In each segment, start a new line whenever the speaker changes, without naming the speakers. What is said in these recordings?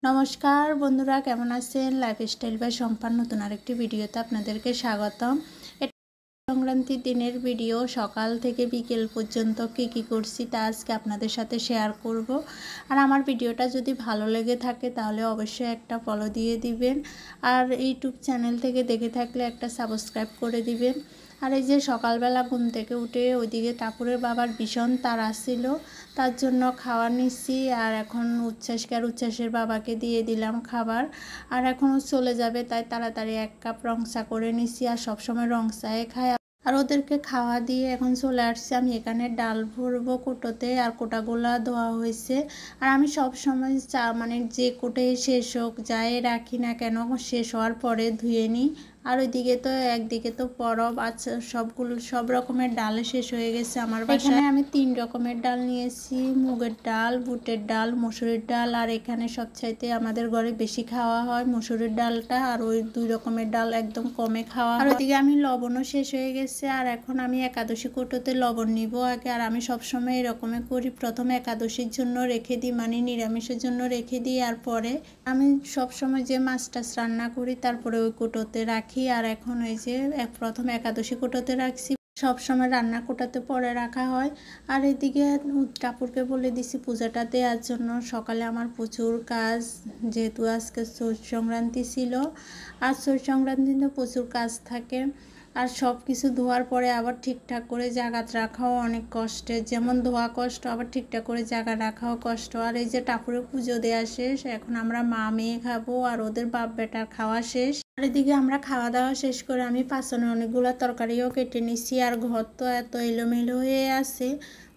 নমস্কার বন্ধুরা, কেমন আছেন? লাইফস্টাইল বাই সম্পান নতুন আরেকটি ভিডিওতে আপনাদেরকে স্বাগতম। এটা সংক্রান্তির দিনের ভিডিও। সকাল থেকে বিকেল পর্যন্ত কি করছি তা আজকে আপনাদের সাথে শেয়ার করব। আর আমার ভিডিওটা যদি ভালো লেগে থাকে তাহলে অবশ্যই একটা ফলো দিয়ে দিবেন, আর ইউটিউব চ্যানেল থেকে দেখে থাকলে একটা সাবস্ক্রাইব করে দিবেন। আর এই যে সকালবেলা ঘুম থেকে উঠে ওইদিকে টাপুরের বাবার ভীষণ তাড়া ছিল, তার জন্য খাওয়া নিচ্ছি। আর এখন উচ্ছ্বাসের বাবাকে দিয়ে দিলাম খাবার, আর এখনও চলে যাবে তাই তাড়াতাড়ি 1 কাপ রং চা করে নিচ্ছি। আর সবসময় রং চায়ে খায়, আর ওদেরকে খাওয়া দিয়ে এখন চলে আসছি। আমি এখানে ডাল ভরবো কোটোতে, আর কোটাগুলা ধোয়া হয়েছে। আর আমি সব সময় চা যে কোটে শেষ হোক যাই রাখি না কেন, শেষ হওয়ার পরে ধুয়ে নিই। আর ওইদিকে তো একদিকে তো পরব, আচ্ছা সব রকমের ডাল শেষ হয়ে গেছে আমার বাসায়। এখানে আমি 3 রকমের ডাল নিয়েছি, মুগের ডাল, বুটের ডাল, মসুরির ডাল। আর এখানে সবচাইতে আমাদের ঘরে বেশি খাওয়া হয় মসুরির ডালটা, আর ওই 2 রকমের ডাল একদম কমে খাওয়া হয়। আর ওইদিকে আমি লবণও শেষ হয়ে গেছে। আর এখন আমি একাদশী কোটোতে লবণ নিব আগে। আর আমি সবসময় এরকমই করি, প্রথমে একাদশীর জন্য রেখে দিই, নিরামিষের জন্য রেখে দিই। আর পরে আমি সবসময় যে মাছ টাছ রান্না করি তারপরে ওই কোটোতে রাখি। আর এখন এই যে প্রথম একাদশী কোটোতে রাখছি, সব সময় রান্না কোটাতে পরে রাখা হয়। আর এদিকে টাপুরকে বলে দিছি পূজাটা দেওয়ার জন্য। সকালে আমার প্রচুর কাজ, যেহেতু আজকে চৈত সংক্রান্তি ছিল, আর চৈত সংক্রান্তিতে প্রচুর কাজ থাকে। আর সব কিছু ধোয়ার পরে আবার ঠিকঠাক করে জায়গা রাখাও অনেক কষ্টের, যেমন ধোয়া কষ্ট, আবার ঠিকঠাক করে জায়গা রাখাও কষ্ট। আর এই যে ঠাকুরে পুজো দেওয়া শেষ, এখন আমরা মা মেয়ে খাবো, আর ওদের বাপ বেটার খাওয়া শেষ। আর এদিকে আমরা খাওয়া দাওয়া শেষ করে আমি পাছনে অনেকগুলো তরকারিও কেটে নিছি। আর ঘর তো এত এলোমেলো হয়ে আছে,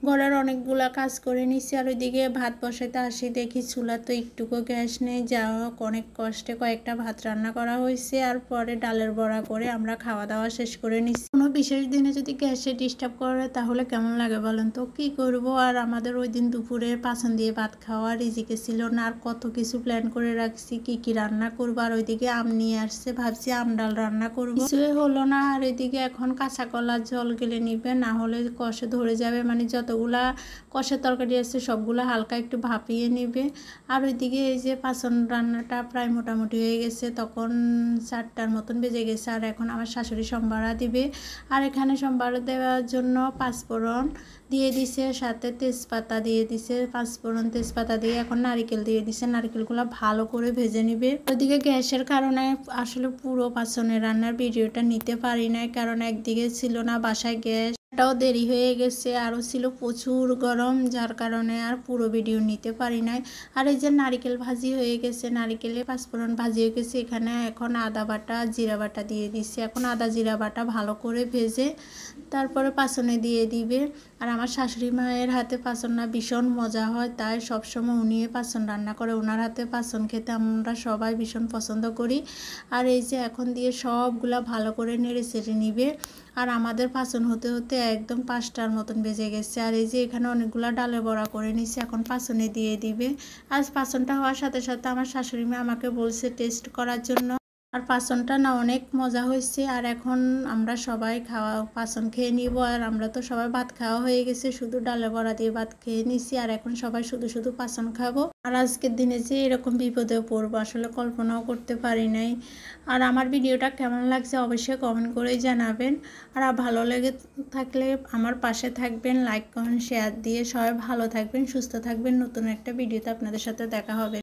ঘরের অনেকগুলা কাজ করে নিছি। আর ওইদিকে ভাত বসাইতে আসি, দেখি চুলা তো একটুকু গ্যাস নেই। যা হোক অনেক কষ্টে কয়েকটা ভাত রান্না করা হয়েছে, আর পরে ডালের বড়া করে আমরা খাওয়া দাওয়া শেষ করে নিছি। কোনো বিশেষ দিনে যদি গ্যাসে ডিস্টার্ব করে তাহলে কেমন লাগে বলেন তো, কি করব। আর আমাদের ওই দিন দুপুরে পাছন দিয়ে ভাত খাওয়া রিজিকে ছিল না, আর কত কিছু প্ল্যান করে রাখছি কি রান্না করবো। আর ওইদিকে আম নিয়ে আসছে, ভাবছি আম ডাল রান্না করবো, কিছুই হলো না। আর এদিকে এখন কাঁচা কলার জল গেলে নিবে, না হলে কষে ধরে যাবে। যতগুলা কষার তরকারি আছে সবগুলা হালকা একটু ভাপিয়ে নিবে। আর ওইদিকে এই যে পাছন রান্নাটা প্রায় মোটামুটি হয়ে গেছে, তখন 4টার মতন বেজে গেছে। আর এখন আমার শাশুড়ি সম্বারা দিবে। আর এখানে সম্বারা দেওয়ার জন্য পাঁচফোড়ন দিয়ে দিছে, সাথে তেজপাতা দিয়ে দিছে। পাঁচফোড়ন তেজপাতা দিয়ে এখন নারিকেল দিয়ে দিছে, নারিকেলগুলো ভালো করে ভেজে নিবে। ওইদিকে গ্যাসের কারণে আসলে পুরো পাছনের রান্নার ভিডিওটা নিতে পারি নাই, কারণ একদিকে ছিল না বাসায় গ্যাস, এটাও দেরি হয়ে গেছে, আরও ছিল প্রচুর গরম, যার কারণে আর পুরো ভিডিও নিতে পারি নাই। আর এই যে নারিকেল ভাজি হয়ে গেছে, নারিকেলে পাঁচফোড়ন ভাজি হয়ে গেছে। এখানে এখন আদা বাটা জিরা বাটা দিয়ে দিচ্ছে। এখন আদা জিরা বাটা ভালো করে ভেজে তারপরে পাছনে দিয়ে দিবে। আর আমার শাশুড়ি মায়ের হাতে পাছন না ভীষণ মজা হয়, তাই সবসময় উনিয়ে পাছন রান্না করে, ওনার হাতে পাছন খেতে আমরা সবাই ভীষণ পছন্দ করি। আর এই যে এখন দিয়ে সবগুলা ভালো করে নেড়ে চেড়ে নিবে। আর আমাদের পাছন হতে হতে একদম 5টার মতন বেজে গেছে। আর এই যে এখানে অনেকগুলা ডালে বড়া করে নিছি, এখন পাছনে দিয়ে দিবে। আজ পাছনটা হওয়ার সাথে সাথে আমার শাশুড়ি মা আমাকে বলছে টেস্ট করার জন্য, আর পাছনটা না অনেক মজা হয়েছে। আর এখন আমরা সবাই পাছন খেয়ে নিব। আর আমরা তো সবাই ভাত খাওয়া হয়ে গেছে, শুধু ডালে বড়া দিয়ে ভাত খেয়ে নিছি। আর এখন সবাই শুধু পাছন খাবো। আর আজকের দিনে যে এরকম বিপদেও পড়বো আসলে কল্পনাও করতে পারি নাই। আর আমার ভিডিওটা কেমন লাগছে অবশ্যই কমেন্ট করেই জানাবেন। আর ভালো লেগে থাকলে আমার পাশে থাকবেন, লাইক কমেন্ট শেয়ার দিয়ে। সবাই ভালো থাকবেন, সুস্থ থাকবেন। নতুন একটা ভিডিওতে আপনাদের সাথে দেখা হবে।